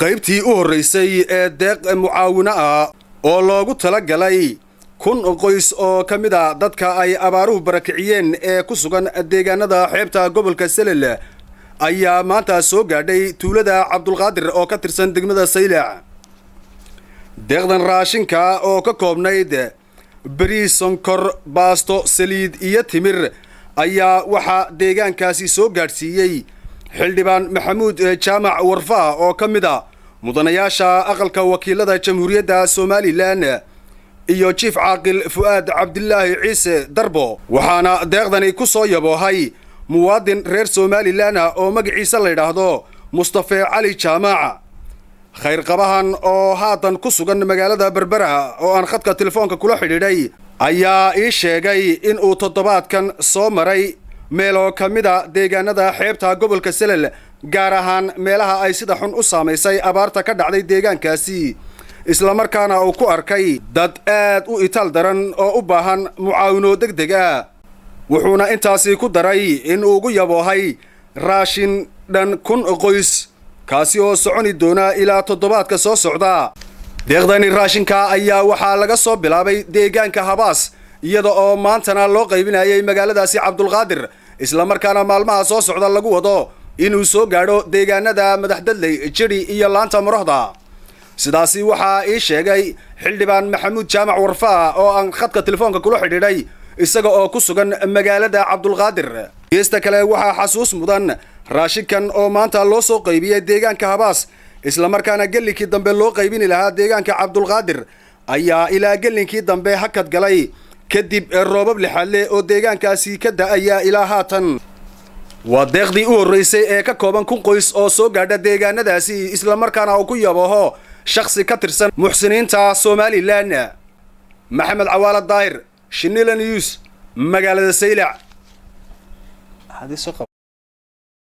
qaybtii u horeysay ee deeq mucaawino ah oo loogu talagalay 1,000 qoys oo kamid ah dadka ay abaaruhu barakiciyeen ee ku sugan deegaanada xeebta gobolka Selel ayaa maanta soo gaadhay tuulada Cabdulqaadir oo ka tirsan degmada Saylac. deeqdan raashinka oo ka koobnayd bariis, sonkor, baasto, saliid iyo timir ayaa waxa deegaankaasi soo gaarsiiyay xildhibaan Maxamuud Jaamac Warfaa oo kamid ah mudanayaasha aqalka wakiilada Jamhuuriyadda Soomaaliland iyo Chief Caaqil Fuad Cabdillaahi Ciise Darbo. waxaana deeqdani ku soo yaboohay muwaadin reer Soomaaliland oo magaciisa la yiraahdo Mustafa Cali Jaamac. khayr qabahan oo haatan ku sugan magaalada Berbera oo aan khadka telefoonka kula xidhiidhay ayaa ii sheegay in uu toddobaadkan soo maray meelo kamida deegaanada xeebta gobolka Selel, gaar ahaan meelaha ay sida xun u saameysay abaarta ka dhacday deegaankaasi, isla markaana uu ku arkay dad aad u itaal daran oo u baahan mucaawino degdeg ah. wuxuuna intaasi ku daray in uu ugu yaboohay raashin dhan 1,000 qoys kaasi oo soconi doona ilaa toddobaadka soo socda. deeqdani raashinka ayaa waxaa laga soo bilaabay deegaanka Habaas iyada oo maantana loo qaybinayay magaaladaasi Cabdulqaadir, isla markaana maalmaha soo socda lagu wado inuu soo gaadho deegaanada Madaxdadley, Jiri iyo Laanta Marohda. sidaasi waxaa ii sheegay xildhibaan Maxamuud Jaamac Warfaa oo aan khadka telefoonka kula xidhiidhay isaga oo ku sugan magaalada Cabdulqaadir. geesta kale waxaa xasuus mudan raashinkan oo maanta loo soo qaybiyay deegaanka Habaas, isla markaana gelinkii dambe loo qaybin lahaa deegaanka Cabdulqaadir ayaa ilaa gelinkii dambe hakad galay kadib roobab lixaadle oo deegaankaasi ka da'aya ilaa haatan. waa deeqdii u horeysay ee ka kooban 1,000 qoys oo soo gaadha deegaanadaasi, isla markaana uu ku yabooho shakhsi ka tirsan muxsiniinta Soomaaliland. Maxamed Cawaale Daahir, Shinila News, magaalada Saylac.